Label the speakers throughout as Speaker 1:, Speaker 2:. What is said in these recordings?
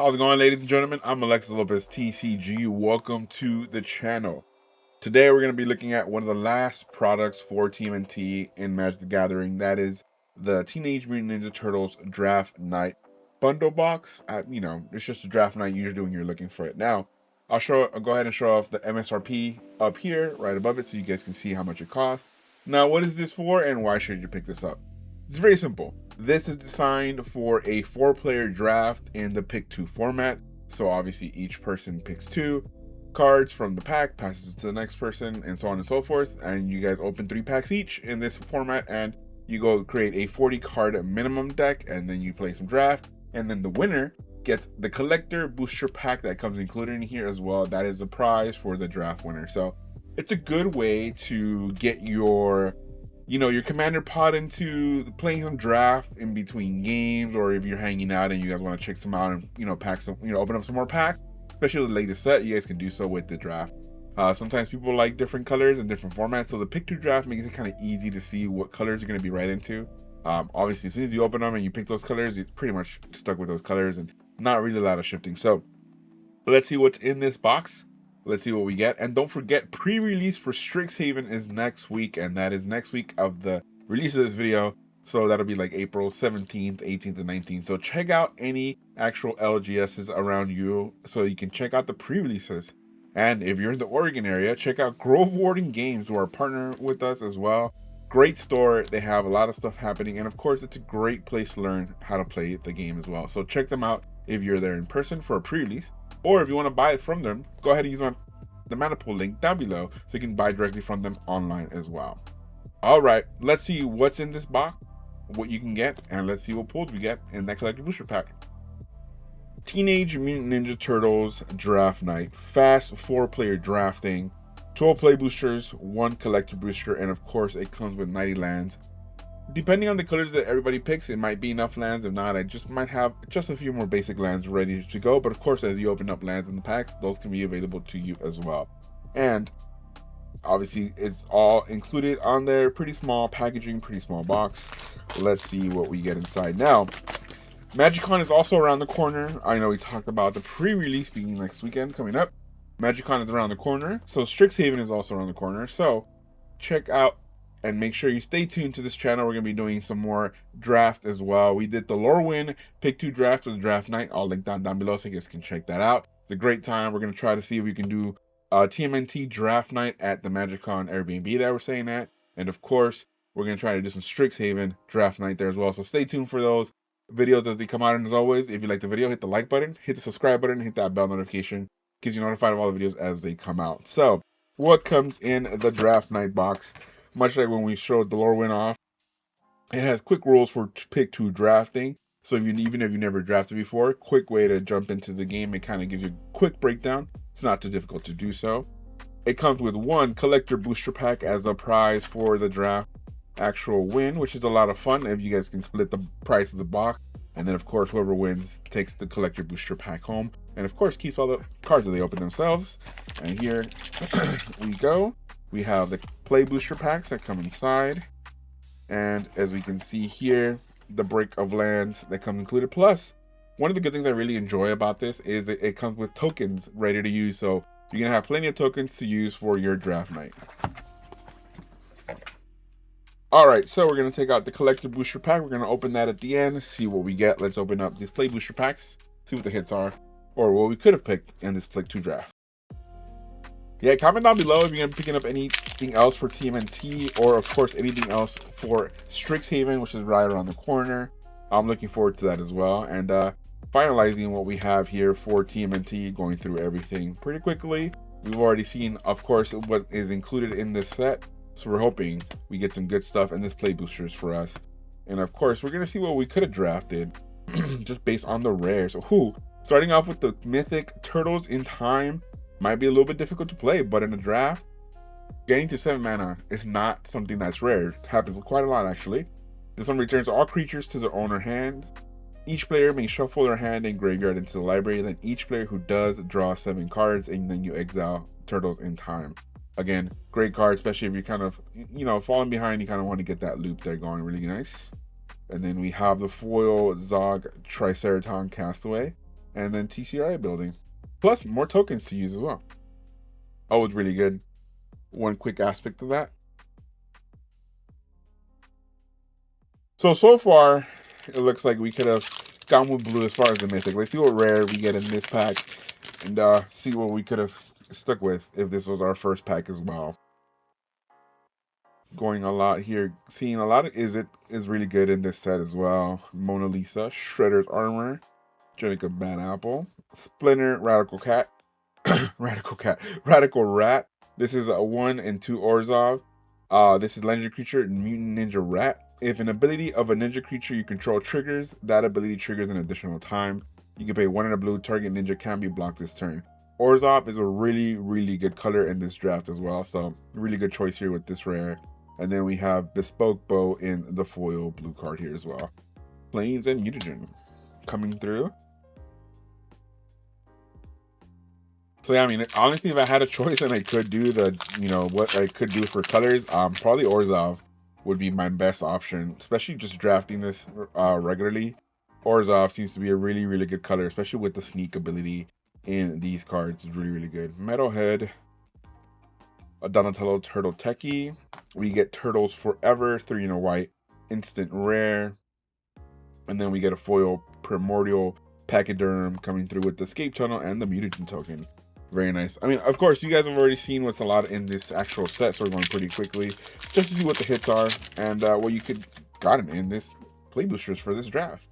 Speaker 1: How's it going, ladies and gentlemen? I'm Alexis Lopez TCG. Welcome to the channel. Today we're going to be looking at one of the last products for TMNT in Magic the Gathering. That is the Teenage Mutant Ninja Turtles Draft Night bundle box. It's just a draft night usually when you're looking for it. Now, I'll go ahead and show off the MSRP up here, right above it, so you guys can see how much it costs. Now, what is this for and why should you pick this up? It's very simple. This is designed for a 4-player draft in the pick 2 format. So obviously each person picks 2 cards from the pack, passes it to the next person, and so on and so forth. And you guys open 3 packs each in this format, and you go create a 40 card minimum deck, and then you play some draft. And then the winner gets the collector booster pack that comes included in here as well. That is the prize for the draft winner. So it's a good way to get your commander pod into playing some draft in between games, or if you're hanging out and you guys want to check some out and pack some, open up some more packs, especially the latest set. You guys can do so with the draft. Sometimes people like different colors and different formats, so the pick 2 draft makes it kind of easy to see what colors you're going to be right into. Obviously, as soon as you open them and you pick those colors, you're pretty much stuck with those colors and not really a lot of shifting. So let's see what's in this box. Let's see what we get. And don't forget, pre-release for Strixhaven is next week, and that is next week of the release of this video. So that'll be like April 17th, 18th, and 19th. So check out any actual LGSs around you so you can check out the pre-releases. And if you're in the Oregon area, check out Warden Games, who are partner with us as well. Great store. They have a lot of stuff happening. And of course, it's a great place to learn how to play the game as well. So check them out if you're there in person for a pre-release. Or if you want to buy it from them, go ahead and use the mana pool link down below so you can buy directly from them online as well. All right, let's see what's in this box, what you can get, and let's see what pulls we get in that collector booster pack. Teenage Mutant Ninja Turtles Draft Night. Fast 4-player drafting, 12 play boosters, 1 collector booster, and of course it comes with 90 lands. Depending on the colors that everybody picks, it might be enough lands. If not, I just might have just a few more basic lands ready to go. But of course, as you open up lands in the packs, those can be available to you as well. And obviously, it's all included on there. Pretty small packaging, pretty small box. Let's see what we get inside. Now, MagicCon is also around the corner. I know we talked about the pre-release being next weekend coming up. MagicCon is around the corner. So Strixhaven is also around the corner. So check out and make sure you stay tuned to this channel. We're going to be doing some more draft as well. We did the Lorwyn pick 2 draft with the draft night. I'll link down below so you guys can check that out. It's a great time. We're going to try to see if we can do a TMNT draft night at the MagicCon Airbnb that we're staying at. And of course, we're going to try to do some Strixhaven draft night there as well. So stay tuned for those videos as they come out. And as always, if you like the video, hit the like button, hit the subscribe button, hit that bell notification. Gives you notified of all the videos as they come out. So what comes in the draft night box? Much like when we showed the Lorwyn off, it has quick rules for pick 2 drafting. So even if you never drafted before, quick way to jump into the game. It kind of gives you a quick breakdown. It's not too difficult to do so. It comes with 1 collector booster pack as a prize for the draft actual win, which is a lot of fun if you guys can split the price of the box. And then of course, whoever wins takes the collector booster pack home. And of course, keeps all the cards that they open themselves. And here we go. We have the play booster packs that come inside. And as we can see here, the break of lands that come included. Plus, one of the good things I really enjoy about this is that it comes with tokens ready to use. So you're going to have plenty of tokens to use for your draft night. All right, so we're going to take out the collector booster pack. We're going to open that at the end, see what we get. Let's open up these play booster packs, see what the hits are, or what we could have picked in this pick 2 draft. Yeah, comment down below if you're going to be picking up anything else for TMNT, or of course anything else for Strixhaven, which is right around the corner. I'm looking forward to that as well. And finalizing what we have here for TMNT, going through everything pretty quickly. We've already seen, of course, what is included in this set. So we're hoping we get some good stuff in this play boosters for us. And of course, we're going to see what we could have drafted just based on the rares. So, starting off with the Mythic Turtles in Time. Might be a little bit difficult to play, but in a draft, getting to 7 mana is not something that's rare. It happens quite a lot, actually. This one returns all creatures to their owner hand. Each player may shuffle their hand and graveyard into the library. Then each player who does draw 7 cards, and then you exile Turtles in Time. Again, great card, especially if you're kind of, falling behind. You kind of want to get that loop there going really nice. And then we have the foil Zog Triceraton Castaway. and then TCRI building, plus more tokens to use as well. Oh, it's really good. One quick aspect of that. So far, it looks like we could have gone with blue as far as the mythic. Let's see what rare we get in this pack, and see what we could have stuck with if this was our first pack as well. Going a lot here, seeing a lot of Izzet is really good in this set as well. Mona Lisa, Shredder's Armor, Jenica Bad Apple, Splinter, Radical Cat, Radical Rat. This is a 1 and 2 Orzhov. This is legendary creature, Mutant Ninja Rat. If an ability of a ninja creature you control triggers, that ability triggers an additional time. You can pay 1 in a blue, target ninja can be blocked this turn. Orzhov is a really good color in this draft as well, so really good choice here with this rare. And then we have Bespoke Bow in the foil blue card here as well. Plains and Mutagen coming through. So yeah, I mean, honestly, if I had a choice and I could do the, what I could do for colors, probably Orzhov would be my best option, especially just drafting this regularly. Orzhov seems to be a really good color, especially with the sneak ability in these cards. It's really good. Metalhead, a Donatello Turtle Techie. We get Turtles Forever, 3 in a white, instant rare. And then we get a foil Primordial Pachyderm coming through with the Escape Tunnel and the Mutagen token. Very nice. I mean, of course, you guys have already seen what's a lot in this actual set, so we're going pretty quickly just to see what the hits are and what you could gotten in this play boosters for this draft,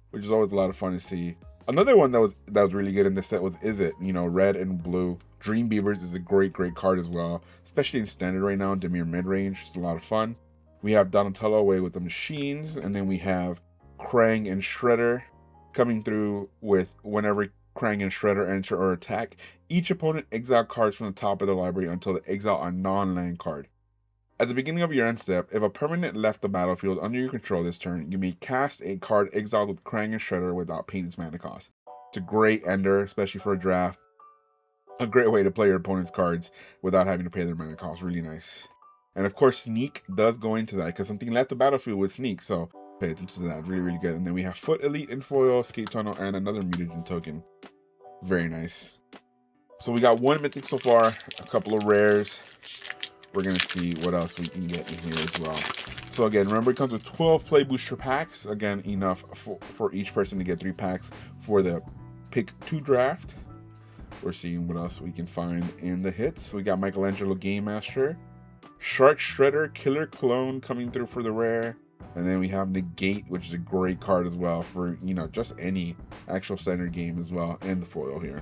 Speaker 1: which is always a lot of fun to see. Another one that was really good in this set was Izzet, red and blue. Dream Beavers is a great card as well, especially in standard right now, Dimir mid-range. It's a lot of fun. We have Donatello away with the machines, and then we have Krang and Shredder coming through with whenever Krang and Shredder enter or attack, each opponent exile cards from the top of the library until they exile a non-land card. At the beginning of your end step, if a permanent left the battlefield under your control this turn, you may cast a card exiled with Krang and Shredder without paying its mana cost. It's a great ender, especially for a draft. A great way to play your opponent's cards without having to pay their mana cost. Really nice. And of course, Sneak does go into that because something left the battlefield with Sneak, so pay attention to that. Really good. And then we have Foot Elite in foil, Escape Tunnel, and another Mutagen token. Very nice. So we got one mythic so far, a couple of rares. We're going to see what else we can get in here as well. So again, remember it comes with 12 play booster packs. Again, enough for each person to get 3 packs for the pick 2 draft. We're seeing what else we can find in the hits. We got Michelangelo Game Master, Shark Shredder, Killer Clone coming through for the rare. And then we have Negate, which is a great card as well for, just any actual standard game as well. And the foil here.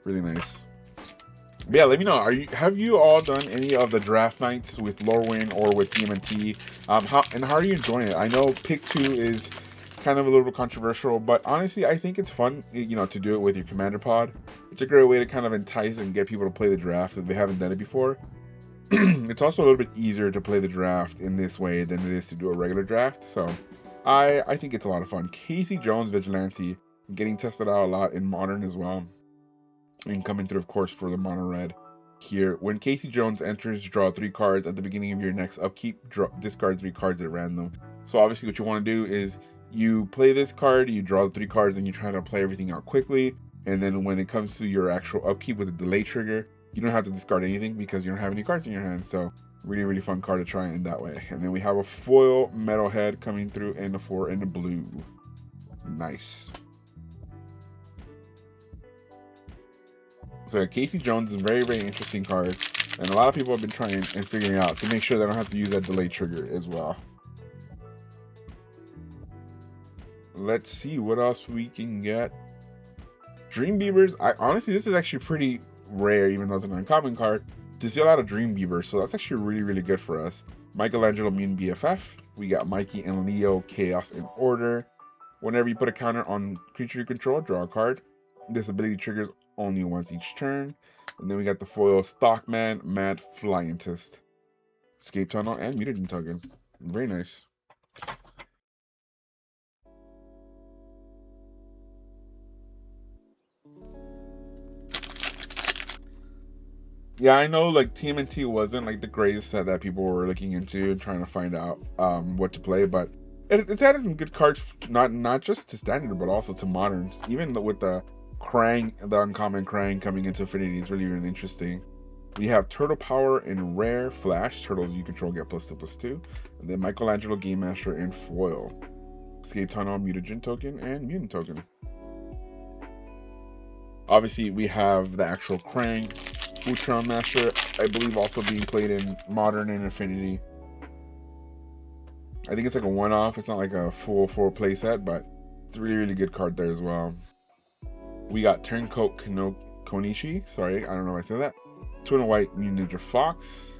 Speaker 1: Really nice. But yeah, let me know. Have you all done any of the draft nights with Lorwyn or with TMNT? How are you enjoying it? I know pick 2 is kind of a little bit controversial, but honestly, I think it's fun, to do it with your commander pod. It's a great way to kind of entice and get people to play the draft if they haven't done it before. It's also a little bit easier to play the draft in this way than it is to do a regular draft. So I think it's a lot of fun. Casey Jones Vigilante getting tested out a lot in Modern as well. And coming through, of course, for the mono red here. When Casey Jones enters, draw 3 cards. At the beginning of your next upkeep, discard 3 cards at random. So obviously what you want to do is you play this card, you draw the 3 cards, and you try to play everything out quickly. And then when it comes to your actual upkeep with a delay trigger, you don't have to discard anything because you don't have any cards in your hand. So really fun card to try in that way. And then we have a foil Metalhead coming through in the 4 in the blue. Nice. So Casey Jones is a very interesting card, and a lot of people have been trying and figuring out to make sure they don't have to use that delay trigger as well. Let's see what else we can get. Dream Beavers. Honestly, this is actually pretty rare, even though it's an uncommon card, to see a lot of Dream Beavers. So that's actually really good for us. Michelangelo Mune BFF. We got Mikey and Leo Chaos in Order. Whenever you put a counter on creature you control, draw a card. This ability triggers only once each turn. And then we got the foil Stockman, Mad Flyentist, Escape Tunnel, and Mutagen token. Very nice. Yeah, I know like TMNT wasn't like the greatest set that people were looking into and trying to find out what to play, but It's added some good cards, not just to standard, but also to modern. Even with the Krang, the uncommon Krang coming into Affinity is really, really interesting. We have Turtle Power in Rare Flash. Turtles you control get +2/+2. And then Michelangelo Game Master in Foil. Escape Tunnel, Mutagen token, and Mutant token. Obviously, we have the actual Krang Ultron Master, I believe also being played in Modern and Affinity. I think it's like a one-off. It's not like a full playset, but it's a really, really good card there as well. We got Turncoat Konichi. Sorry, I don't know if I said that. Twin White Mutant Ninja Fox.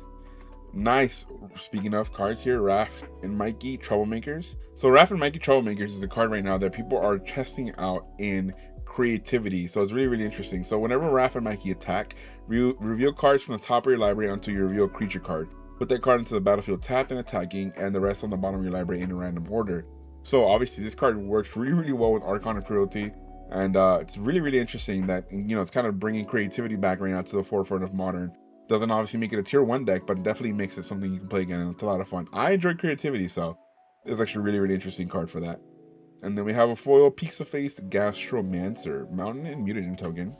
Speaker 1: Nice. Speaking of cards here, Raph and Mikey Troublemakers. So Raph and Mikey Troublemakers is a card right now that people are testing out in creativity. So it's really, really interesting. So whenever Raph and Mikey attack, reveal cards from the top of your library until you reveal a creature card. Put that card into the battlefield tapped and attacking, and the rest on the bottom of your library in a random order. So obviously this card works really, really well with Archon and Cruelty. And it's really, really interesting that, you know, it's kind of bringing creativity back right now to the forefront of Modern. Doesn't obviously make it a tier 1 deck, but definitely makes it something you can play again, and it's a lot of fun. I enjoy creativity, so it's actually a really, really interesting card for that. And then we have a foil Pixaface Gastromancer, Mountain and Mutagen token.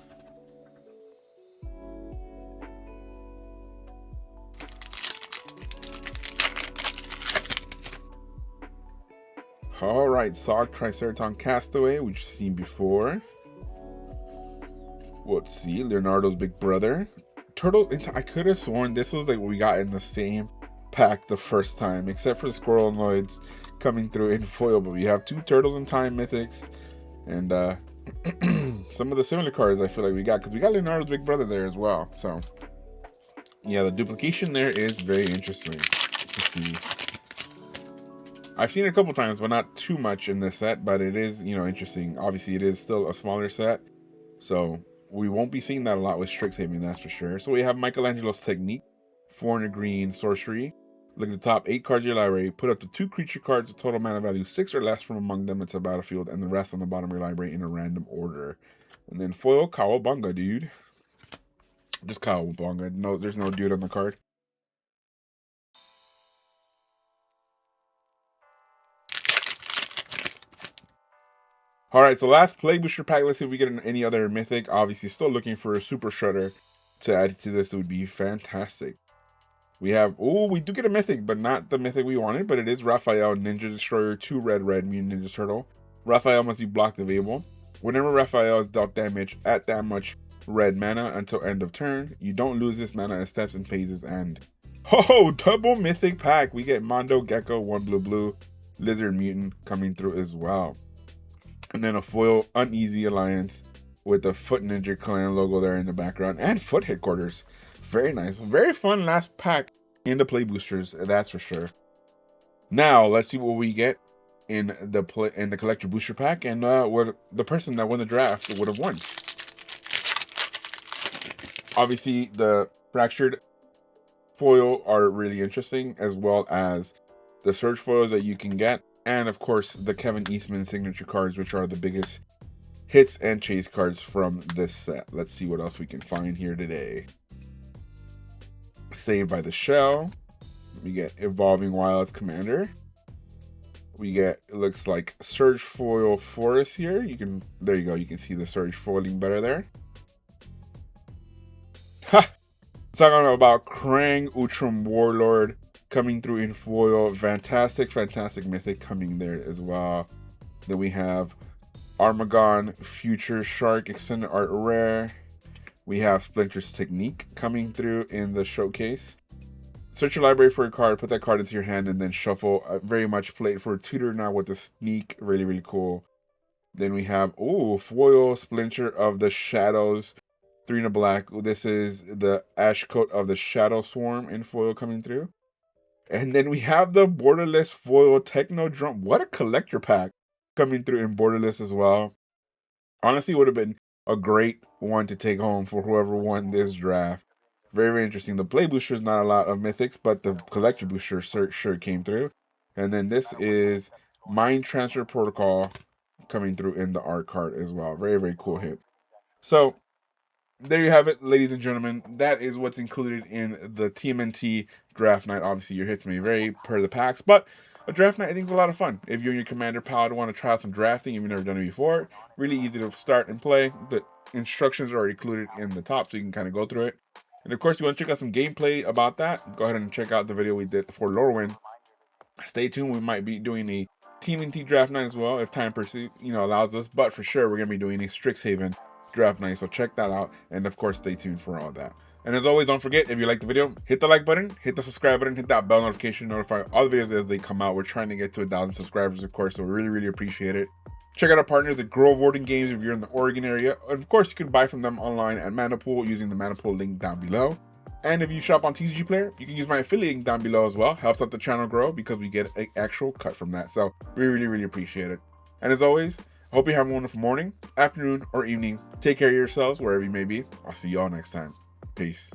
Speaker 1: Alright, Sog Triceraton Castaway, which you've seen before. Let's see, Leonardo's Big Brother. Turtles, I could have sworn this was like what we got in the same pack the first time, except for the Squirreloids coming through in foil. But we have 2 Turtles in Time Mythics, and some of the similar cards I feel like we got, because we got Leonardo's Big Brother there as well. So yeah, the duplication there is very interesting to see. I've seen it a couple times, but not too much in this set, but it is, you know, interesting. Obviously, it is still a smaller set, so we won't be seeing that a lot with Strixhaven, that's for sure. So we have Michelangelo's Technique, 4 and a green sorcery. Look at the top 8 cards of your library. Put up to 2 creature cards with total mana value 6 or less from among them into a battlefield, and the rest on the bottom of your library in a random order. And then foil Cowabunga, dude. Just Cowabunga. No, there's no dude on the card. Alright, so last play booster pack. Let's see if we get any other mythic. Obviously, still looking for a Super Shredder to add to this. It would be fantastic. We have, oh, we do get a mythic, but not the mythic we wanted. But it is Raphael, Ninja Destroyer, 2 red Mutant Ninja Turtle. Raphael must be blocked available. Whenever Raphael is dealt damage at that much red mana until end of turn, you don't lose this mana as steps and phases end. Oh, double mythic pack. We get Mondo Gecko, 1 blue, Lizard Mutant coming through as well. And then a foil Uneasy Alliance with the Foot Ninja Clan logo there in the background, and Foot Headquarters. Very nice. Very fun last pack in the play boosters, that's for sure. Now, let's see what we get in the collector booster pack, and what the person that won the draft would have won. Obviously, the fractured foil are really interesting, as well as the search foils that you can get. And of course, the Kevin Eastman signature cards, which are the biggest hits and chase cards from this set. Let's see what else we can find here today. Saved by the Shell. We get Evolving Wilds Commander. We get, it looks like Surge Foil Forest here. There you go. You can see the Surge foiling better there. Ha! Talking about Krang Utrum Warlord coming through in foil. Fantastic mythic coming there as well. Then we have Armagon Future Shark Extended Art Rare. We have Splinter's Technique coming through in the showcase. Search your library for a card, put that card into your hand, and then shuffle. Very much played for Tutor now with the Sneak. Really, really cool. Then we have, foil Splinter of the Shadows. 3 and a black. This is the Ash Coat of the Shadow Swarm in foil coming through. And then we have the borderless foil Techno Drum. What a collector pack coming through in borderless as well. Honestly, would have been a great one to take home for whoever won this draft. Very, very interesting. The play booster is not a lot of mythics, but the collector booster sure came through. And then this is Mind Transfer Protocol coming through in the art card as well. Very, very cool hit. So there you have it, ladies and gentlemen. That is what's included in the TMNT draft night. Obviously, your hits may vary per the packs, but a draft night I think is a lot of fun. If you and your commander pal want to try out some drafting, if you've never done it before, really easy to start and play. The instructions are already included in the top, so you can kind of go through it. And of course, if you want to check out some gameplay about that, go ahead and check out the video we did for Lorwyn. Stay tuned, we might be doing a TMNT draft night as well, if time allows us, but for sure we're going to be doing a Strixhaven draft night, so check that out, and of course stay tuned for all that. And as always, don't forget, if you like the video, hit the like button, hit the subscribe button, hit that bell notification to notify all the videos as they come out. We're trying to get to 1,000 subscribers, of course, so we really appreciate it. Check out our partners at Warden Games if you're in the Oregon area, and of course you can buy from them online at Manapool using the Manapool link down below. And if you shop on TCG Player, you can use my affiliate link down below as well. Helps out the channel grow because we get an actual cut from that. So we really appreciate it. And as always, I hope you have a wonderful morning, afternoon, or evening. Take care of yourselves wherever you may be. I'll see you all next time. Peace.